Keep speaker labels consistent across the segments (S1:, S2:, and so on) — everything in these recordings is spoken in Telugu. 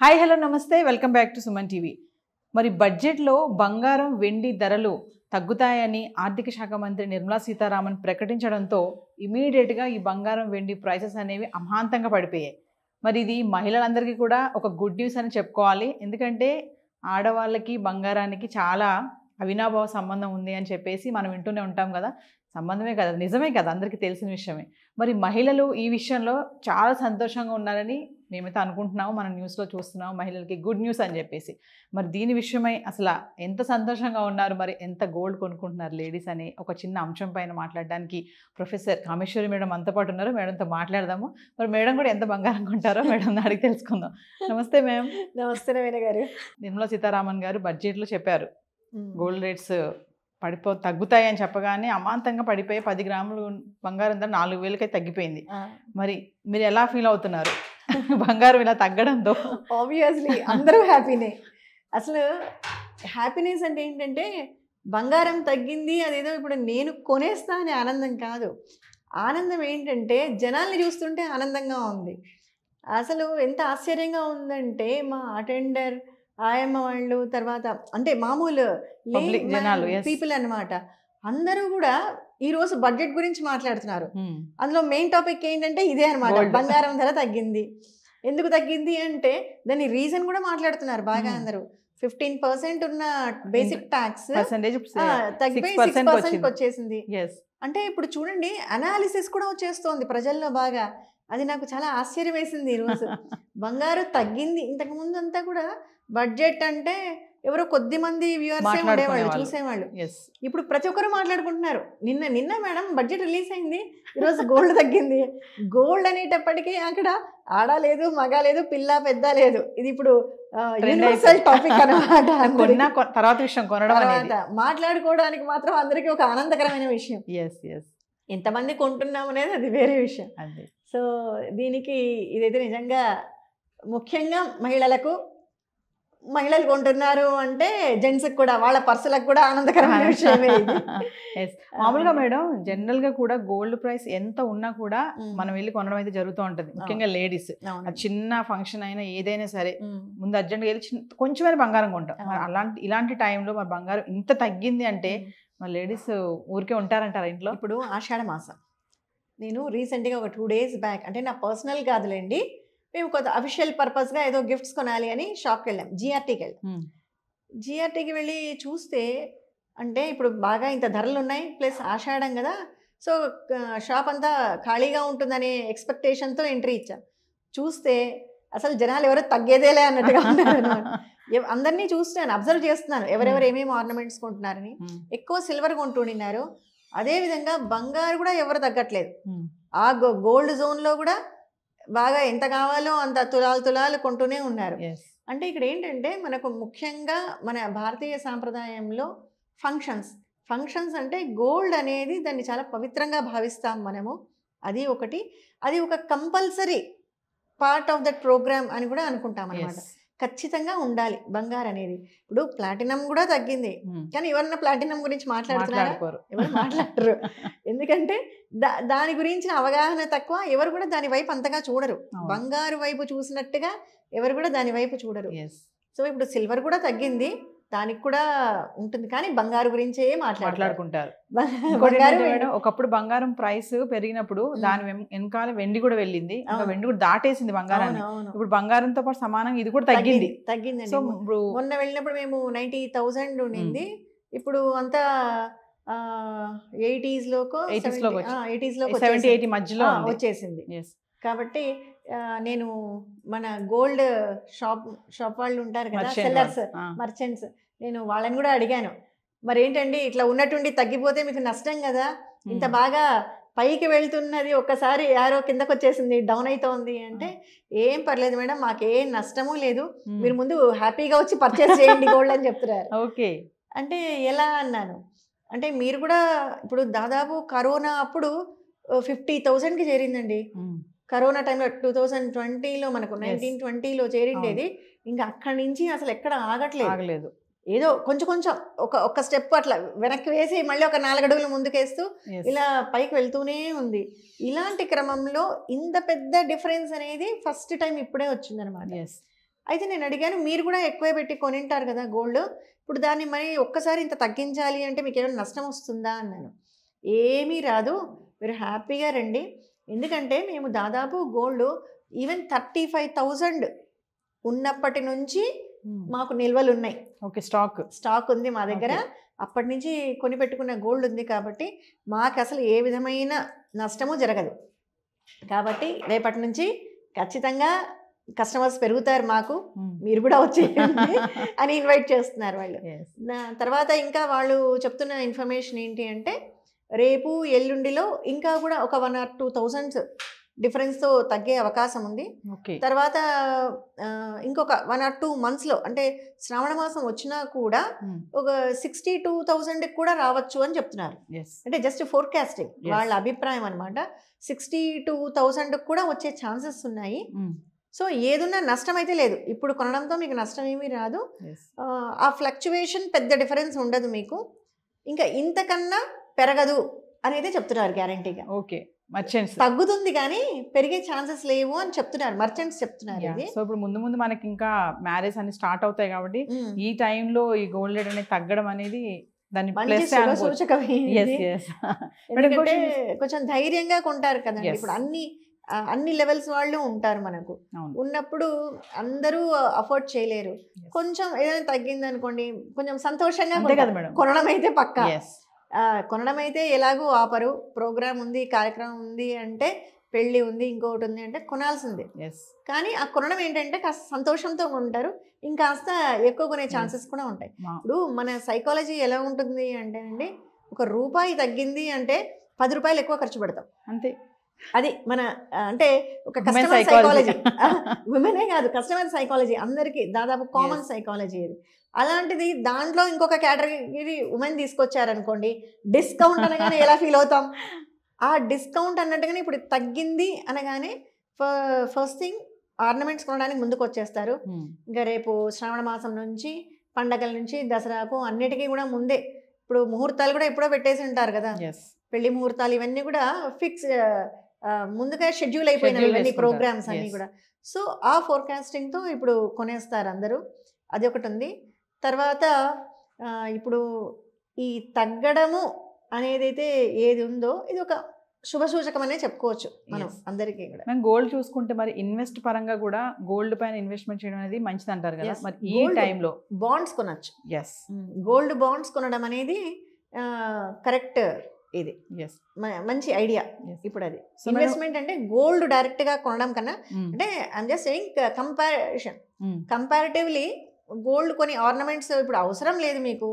S1: హాయ్ హలో నమస్తే welcome back to Suman TV. మరి బడ్జెట్లో బంగారం వెండి ధరలు తగ్గుతాయని ఆర్థిక శాఖ మంత్రి నిర్మలా సీతారామన్ ప్రకటించడంతో ఇమీడియట్గా ఈ బంగారం వెండి ప్రైసెస్ అనేవి అమాంతంగా పడిపోయాయి. మరి ఇది మహిళలందరికీ కూడా ఒక గుడ్ న్యూస్ అని చెప్పుకోవాలి. ఎందుకంటే ఆడవాళ్ళకి బంగారానికి చాలా అవినాభావ సంబంధం ఉంది అని చెప్పేసి మనం వింటూనే ఉంటాం కదా. సంబంధమే కదా, నిజమే కదా, అందరికీ తెలిసిన విషయమే. మరి మహిళలు ఈ విషయంలో చాలా సంతోషంగా ఉన్నారని మేమైతే అనుకుంటున్నాము. మనం న్యూస్లో చూస్తున్నాము మహిళలకి గుడ్ న్యూస్ అని చెప్పేసి. మరి దీని విషయమై అసలు ఎంత సంతోషంగా ఉన్నారు, మరి ఎంత గోల్డ్ కొనుక్కుంటున్నారు లేడీస్ అని ఒక చిన్న అంశం పైన మాట్లాడడానికి ప్రొఫెసర్ కామేశ్వరి మేడం మనతో పాటు ఉన్నారు. మేడంతో మాట్లాడదాము. మరి మేడం కూడా ఎంత బంగారం కొంటారో మేడం అడిగి తెలుసుకుందాం. నమస్తే మ్యామ్.
S2: నమస్తే నవీన గారు.
S1: నిర్మలా సీతారామన్ గారు బడ్జెట్లో చెప్పారు గోల్డ్ రేట్స్ తగ్గుతాయి అని చెప్పగానే అమాంతంగా పడిపోయి 10 గ్రాములు బంగారం ధర 4,000కి తగ్గిపోయింది. మరి మీరు ఎలా ఫీల్ అవుతున్నారు బంగారం ఇలా తగ్గడంతో?
S2: ఆబ్వియస్లీ అందరూ హ్యాపీనే. అసలు హ్యాపీనెస్ అంటే ఏంటంటే బంగారం తగ్గింది అదేదో ఇప్పుడు నేను కొనేస్తా అనే ఆనందం కాదు. ఆనందం ఏంటంటే జనాల్ని చూస్తుంటే ఆనందంగా ఉంది. అసలు ఎంత ఆశ్చర్యంగా ఉందంటే మా అటెండర్ ఆయమ్మ వాళ్ళు, తర్వాత అంటే మామూలు పీపుల్ అన్నమాట, అందరూ కూడా ఈరోజు బడ్జెట్ గురించి మాట్లాడుతున్నారు. అందులో మెయిన్ టాపిక్ ఏంటంటే ఇదే అనమాట, బంగారం ధర తగ్గింది. ఎందుకు తగ్గింది అంటే దాని రీజన్ కూడా మాట్లాడుతున్నారు బాగా అందరూ. 15% ఉన్న బేసిక్ ట్యాక్స్ తగ్గిపోయి 6% వచ్చేసింది. అంటే ఇప్పుడు చూడండి అనాలిసిస్ కూడా వచ్చేస్తోంది ప్రజల్లో బాగా. అది నాకు చాలా ఆశ్చర్యం వేసింది ఈరోజు. బంగారు తగ్గింది. ఇంతకు ముందు అంతా కూడా బడ్జెట్ అంటే ఎవరో కొద్ది మంది వ్యూవర్సే ఉండేవాళ్ళు, చూసేవాళ్ళు. ఇప్పుడు ప్రతి ఒక్కరు మాట్లాడుకుంటున్నారు. నిన్న మేడం బడ్జెట్ రిలీజ్ అయింది, ఈరోజు గోల్డ్ తగ్గింది. గోల్డ్ అనేటప్పటికీ అక్కడ ఆడ లేదు, మగ లేదు, పిల్ల పెద్ద లేదు. ఇది ఇప్పుడు యూనివర్సల్ టాపిక్ అన్నమాట. తర్వాత మాట్లాడుకోవడానికి మాత్రం అందరికీ ఒక ఆనందకరమైన విషయం. ఎంతమంది కొంటున్నాం అనేది అది వేరే విషయం. సో దీనికి ఇదైతే నిజంగా ముఖ్యంగా మహిళలు కొంటున్నారు అంటే జెంట్స్కి కూడా, వాళ్ళ పర్సులకు కూడా ఆనందకరమైన విషయమే.
S1: మామూలుగా మేడం జనరల్ గా కూడా గోల్డ్ ప్రైస్ ఎంత ఉన్నా కూడా మనం వెళ్ళి కొనడం అయితే జరుగుతూ ఉంటది. ముఖ్యంగా లేడీస్ చిన్న ఫంక్షన్ అయినా ఏదైనా సరే ముందు అర్జెంట్గా వెళ్ళి కొంచెమైనా బంగారం కొంటాం. ఇలాంటి టైంలో మరి బంగారం ఇంత తగ్గింది అంటే మరి లేడీస్ ఊరికే ఉంటారంటారా ఇంట్లో?
S2: ఇప్పుడు ఆషాఢ మాసం, నేను రీసెంట్గా ఒక 2 days బ్యాక్, అంటే నా పర్సనల్ కాదులేండి, మేము కొంత అఫీషియల్ పర్పస్గా ఏదో గిఫ్ట్స్ కొనాలి అని షాప్కి వెళ్ళాం. జిఆర్టీకి వెళ్ళాం. జిఆర్టీకి వెళ్ళి చూస్తే అంటే ఇప్పుడు బాగా ఇంత ధరలు ఉన్నాయి, ప్లస్ ఆషాఢం కదా, సో షాప్ అంతా ఖాళీగా ఉంటుందనే ఎక్స్పెక్టేషన్తో ఎంట్రీ ఇచ్చాం. చూస్తే అసలు జనాలు ఎవరో తగ్గేదేలే అన్నట్టుగా ఉన్నారు. అందరినీ చూస్తున్నాను, అబ్జర్వ్ చేస్తున్నాను ఎవరెవరు ఏమేమి ఆర్నమెంట్స్ కొంటున్నారని. ఎక్కువ సిల్వర్ కొంటున్నారు, అదేవిధంగా బంగారు కూడా ఎవరు తగ్గట్లేదు. ఆ గోల్డ్ జోన్లో కూడా బాగా ఎంత కావాలో అంత తులాలు కొంటూనే ఉన్నారు. అంటే ఇక్కడ ఏంటంటే మనకు ముఖ్యంగా మన భారతీయ సాంప్రదాయంలో ఫంక్షన్స్ అంటే గోల్డ్ అనేది దాన్ని చాలా పవిత్రంగా భావిస్తాం మనము. అది ఒకటి, అది ఒక compulsory part of that program అని కూడా అనుకుంటాం అన్నమాట. ఖచ్చితంగా ఉండాలి బంగారు అనేది. ఇప్పుడు ప్లాటినం కూడా తగ్గింది, కానీ ఎవరన్నా ప్లాటినం గురించి మాట్లాడుతున్నారు? ఎవరు మాట్లాడరు. ఎందుకంటే దాని గురించిన అవగాహన తక్కువ, ఎవరు కూడా దాని వైపు అంతగా చూడరు. బంగారు వైపు చూసినట్టుగా ఎవరు కూడా దాని వైపు చూడరు. సో ఇప్పుడు సిల్వర్ కూడా తగ్గింది, దానికి కూడా ఉంటుంది, కానీ బంగారు గురించే మాట్లాడుకుంటారు.
S1: ఒకప్పుడు బంగారం ప్రైస్ పెరిగినప్పుడు దాని వెనకాల వెండి కూడా వెళ్ళింది, వెండి కూడా దాటేసింది బంగారాన్ని. ఇప్పుడు బంగారంతో పాటు సమానంగా ఇది కూడా తగ్గింది.
S2: సో మొన్న వెళ్ళినప్పుడు మేము 90,000 ఉండింది, ఇప్పుడు అంతా 80s లోకి
S1: 70-80 మధ్యలో
S2: వచ్చేసింది. కాబట్టి నేను మన గోల్డ్ షాప్ వాళ్ళు ఉంటారు కదా, సెల్లర్స్, మర్చెంట్స్, నేను వాళ్ళని కూడా అడిగాను, మరి ఏంటండి ఇట్లా ఉన్నట్టుండి తగ్గిపోతే మీకు నష్టం కదా, ఇంత బాగా పైకి వెళ్తున్నది ఒక్కసారి యారో కిందకు వచ్చేసింది, డౌన్ అవుతోంది అంటే, ఏం పర్లేదు మేడం, మాకేం నష్టమూ లేదు, మీరు ముందు హ్యాపీగా వచ్చి పర్చేస్ చేయండి గోల్డ్ అని చెప్తున్నారు.
S1: ఓకే
S2: అంటే ఎలా అన్నాను అంటే, మీరు కూడా ఇప్పుడు దాదాపు కరోనా అప్పుడు 50,000కి చేరిందండి. కరోనా టైంలో 2020లో మనకు 1920లో చేరిండేది. ఇంకా అక్కడి నుంచి అసలు ఎక్కడ ఆగట్లేదు. ఏదో కొంచెం ఒక స్టెప్ అట్లా వెనక్కి వేసి మళ్ళీ ఒక 4 అడుగులు ముందుకేస్తూ ఇలా పైకి వెళ్తూనే ఉంది. ఇలాంటి క్రమంలో ఇంత పెద్ద డిఫరెన్స్ అనేది ఫస్ట్ టైం ఇప్పుడే వచ్చిందనమాట. అయితే నేను అడిగాను, మీరు కూడా ఎక్కువే పెట్టి కొనింటారు కదా గోల్డ్, ఇప్పుడు దాన్ని మరి ఒక్కసారి ఇంత తగ్గించాలి అంటే మీకు ఏమైనా నష్టం వస్తుందా అన్నాను. ఏమీ రాదు, మీరు హ్యాపీగా రండి. ఎందుకంటే మేము దాదాపు గోల్డ్ ఈవెన్ 35,000 ఉన్నప్పటి నుంచి మాకు నిల్వలు ఉన్నాయి.
S1: ఓకే, స్టాక్ ఉంది మా దగ్గర. అప్పటి నుంచి కొని పెట్టుకున్న గోల్డ్ ఉంది కాబట్టి మాకు అసలు ఏ విధమైన నష్టము జరగదు. కాబట్టి రేపటి నుంచి ఖచ్చితంగా కస్టమర్స్ పెరుగుతారు మాకు, మీరు కూడా వచ్చేయండి అని ఇన్వైట్ చేస్తున్నారు వాళ్ళు. తర్వాత ఇంకా వాళ్ళు చెప్తున్న ఇన్ఫర్మేషన్ ఏంటి అంటే, రేపు ఎల్లుండిలో ఇంకా కూడా ఒక 1 or 2,000 డిఫరెన్స్తో తగ్గే అవకాశం ఉంది. తర్వాత ఇంకొక 1 or 2 monthsలో, అంటే శ్రావణ మాసం వచ్చినా కూడా ఒక 62,000 కూడా రావచ్చు అని చెప్తున్నారు. అంటే జస్ట్ ఫోర్కాస్టింగ్, వాళ్ళ అభిప్రాయం అనమాట. 62,000 కూడా వచ్చే ఛాన్సెస్ ఉన్నాయి. సో ఏదున్నా నష్టం అయితే లేదు, ఇప్పుడు కొనడంతో మీకు నష్టం ఏమీ రాదు. ఆ ఫ్లక్చువేషన్ పెద్ద డిఫరెన్స్ ఉండదు మీకు, ఇంకా ఇంతకన్నా పెరగదు అనేది చెప్తున్నారు గ్యారంటీగా. ఓకే, మర్చెంట్స్
S2: తగ్గుతుంది కానీ పెరిగే ఛాన్సెస్ లేవు అని చెప్తున్నారు, మర్చెంట్స్ చెప్తున్నారు. ఇది
S1: సో ఇప్పుడు ముందు మనకి ఇంకా మ్యారేజ్ అని స్టార్ట్ అవుతాయి కాబట్టి ఈ టైంలో ఈ గోల్డ్ రేట్ అనేది తగ్గడం అనేది దాని
S2: కొంచెం ధైర్యంగా కొంటారు కదండి. ఇప్పుడు అన్ని లెవెల్స్ వాళ్ళు ఉంటారు మనకు, ఉన్నప్పుడు అందరూ అఫోర్డ్ చేయలేరు. కొంచెం ఏదైనా తగ్గింది అనుకోండి, కొంచెం సంతోషంగా కొనడం అయితే పక్కా. కొనడం అయితే ఎలాగో ఆపరు. ప్రోగ్రామ్ ఉంది, కార్యక్రమం ఉంది అంటే, పెళ్ళి ఉంది, ఇంకొకటి ఉంది అంటే కొనాల్సిందే. కానీ ఆ కొనడం ఏంటంటే కాస్త సంతోషంతో ఉంటారు, ఇంకాస్త ఎక్కువ కొనే ఛాన్సెస్ కూడా ఉంటాయి. ఇప్పుడు మన సైకాలజీ ఎలా ఉంటుంది అంటే అండి, ₹1 తగ్గింది అంటే ₹10 ఎక్కువ ఖర్చు పెడతాం అంతే. అది మన అంటే ఒక కస్టమర్ సైకాలజీ, విమెనే కాదు, కస్టమర్ సైకాలజీ అందరికీ దాదాపు కామన్ సైకాలజీ ఇది. అలాంటిది దాంట్లో ఇంకొక కేటగిరీ ఉమెన్ తీసుకొచ్చారనుకోండి, డిస్కౌంట్ అనగానే ఎలా ఫీల్ అవుతాం? ఆ డిస్కౌంట్ అన్నట్టుగానే ఇప్పుడు తగ్గింది అనగానే ఫస్ట్ థింగ్ ఆర్నమెంట్స్ కొనడానికి ముందుకు వచ్చేస్తారు. ఇంకా రేపు శ్రావణ మాసం నుంచి, పండగల నుంచి, దసరాకు అన్నిటికీ కూడా ముందే, ఇప్పుడు ముహూర్తాలు కూడా ఎప్పుడో పెట్టేసి ఉంటారు కదా, పెళ్లి ముహూర్తాలు ఇవన్నీ కూడా ఫిక్స్ ముందుగా షెడ్యూల్ అయిపోయినాయి ఇవన్నీ ప్రోగ్రామ్స్ అన్నీ కూడా. సో ఆ ఫోర్కాస్టింగ్తో ఇప్పుడు కొనేస్తారు అందరూ, అది ఒకటి ఉంది. తర్వాత ఇప్పుడు ఈ తగ్గడము అనేదైతే ఏది ఉందో ఇది ఒక శుభ సూచకం అనే చెప్పుకోవచ్చు మనం అందరికీ కూడా.
S1: మనం గోల్డ్ చూసుకుంటే మరి ఇన్వెస్ట్ పరంగా కూడా గోల్డ్ పైన ఇన్వెస్ట్మెంట్ చేయడం అనేది మంచిది అంటారు కదా, మరి ఈ టైంలో
S2: బాండ్స్ కొనొచ్చు. గోల్డ్ బాండ్స్ కొనడం అనేది కరెక్ట్, ఇది మంచి ఐడియా. ఇప్పుడు అది ఇన్వెస్ట్మెంట్ అంటే గోల్డ్ డైరెక్ట్ గా కొనడం కన్నా, అంటే I'm just saying comparatively gold కొని ఆర్నమెంట్స్ ఇప్పుడు అవసరం లేదు, మీకు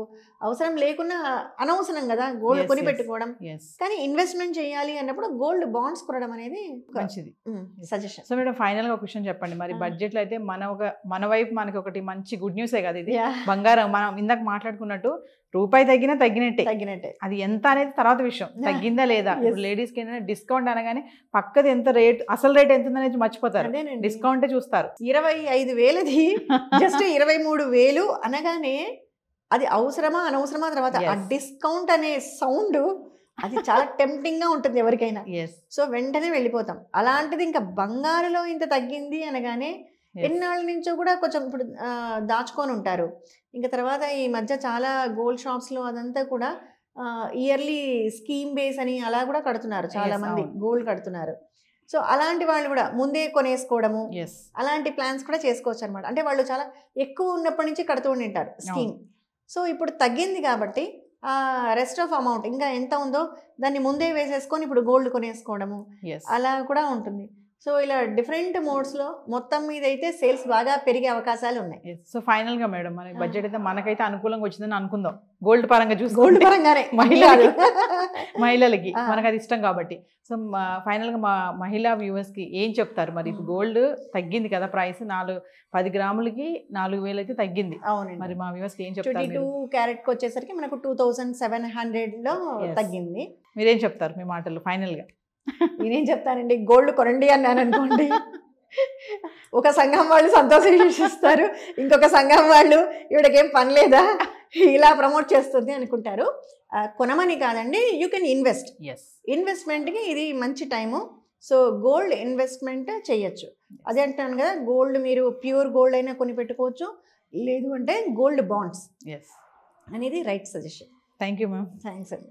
S2: అవసరం లేకున్నా అనవసరం కదా గోల్డ్ కొని పెట్టుకోవడం. కానీ ఇన్వెస్ట్మెంట్ చేయాలి అన్నప్పుడు గోల్డ్ బాండ్స్ కొనడం అనేది
S1: మంచిది
S2: సజెషన్.
S1: సో మేడం ఫైనల్ గా క్వశ్చన్ చెప్పండి, మరి బడ్జెట్ లో అయితే మన వైపు మనకి ఒకటి మంచి గుడ్ న్యూసే కదా ఇది, బంగారం మనం ఇందాక మాట్లాడుకున్నట్టు ₹1 తగ్గినట్టే, అది ఎంత అనేది తర్వాత విషయం, తగ్గిందా లేదా. లేడీస్ కి ఏంటంటే డిస్కౌంట్ అనగానే పక్కది ఎంత రేట్, అసలు రేట్ ఎంత అనేది మర్చిపోతారు, డిస్కౌంటే చూస్తారు.
S2: 25,000ది జస్ట్ 23,000 అనగానే అది అవసరమా అనవసరమా, తర్వాత ఆ డిస్కౌంట్ అనే సౌండ్ అది చాలా టెంప్టింగ్ గా ఉంటుంది ఎవరికైనా. సో వెంటనే వెళ్ళిపోతాం. అలాంటిది ఇంకా బంగారులో ఇంత తగ్గింది అనగానే ఎన్నాళ్ళ నుంచో కూడా కొంచెం ఇప్పుడు దాచుకొని ఉంటారు. ఇంకా తర్వాత ఈ మధ్య చాలా గోల్డ్ షాప్స్లో అదంతా కూడా ఇయర్లీ స్కీమ్ బేస్ అని అలా కూడా కడుతున్నారు, చాలా మంది గోల్డ్ కడుతున్నారు. సో అలాంటి వాళ్ళు కూడా ముందే కొనేసుకోవడము, అలాంటి ప్లాన్స్ కూడా చేసుకోవచ్చు అనమాట. అంటే వాళ్ళు చాలా ఎక్కువ ఉన్నప్పటి నుంచి కడుతూ ఉంటారు స్కీమ్. సో ఇప్పుడు తగ్గింది కాబట్టి ఆ రెస్ట్ ఆఫ్ అమౌంట్ ఇంకా ఎంత ఉందో దాన్ని ముందే వేసేసుకొని ఇప్పుడు గోల్డ్ కొనేసుకోవడము అలా కూడా ఉంటుంది. సో ఇలా డిఫరెంట్ మోడ్స్లో మొత్తం మీద అయితే సేల్స్ బాగా పెరిగే అవకాశాలు ఉన్నాయి.
S1: సో ఫైనల్ గా మేడం మన బడ్జెట్ అయితే మనకైతే అనుకూలంగా వచ్చిందని అనుకుందాం, గోల్డ్ పరంగా చూసి,
S2: గోల్డ్ పరంగానే
S1: మహిళలకి మనకు అది ఇష్టం కాబట్టి. సో ఫైనల్ గా మా మహిళా వ్యూవర్స్ కి ఏం చెప్తారు? మరి ఇప్పుడు గోల్డ్ తగ్గింది కదా, ప్రైస్ 10 గ్రాములకి 4,000 అయితే తగ్గింది.
S2: అవునండి,
S1: మరి మా వ్యూవర్స్ కి ఏం చెప్తారు?
S2: 22 క్యారెట్ కి వచ్చేసరికి మనకు 2,700లో తగ్గింది.
S1: మీరేం చెప్తారు మీ మాటలు ఫైనల్ గా?
S2: నేనేం చెప్తానండి, గోల్డ్ కొనండి అన్నాను అనుకోండి, ఒక సంఘం వాళ్ళు సంతోషిస్తారు, ఇంకొక సంఘం వాళ్ళు ఇవిడకేం పని లేదా ఇలా ప్రమోట్ చేస్తుంది అనుకుంటారు. కొనమని కాదండి, యూ కెన్ ఇన్వెస్ట్. ఇన్వెస్ట్మెంట్కి ఇది మంచి టైము. సో గోల్డ్ ఇన్వెస్ట్మెంట్ చేయొచ్చు. అదే అంటాను కదా, గోల్డ్ మీరు ప్యూర్ గోల్డ్ అయినా కొని పెట్టుకోవచ్చు, లేదు అంటే గోల్డ్ బాండ్స్
S1: ఎస్.
S2: అనేది right suggestion.
S1: Thank you ma'am.
S2: Thanks అండి.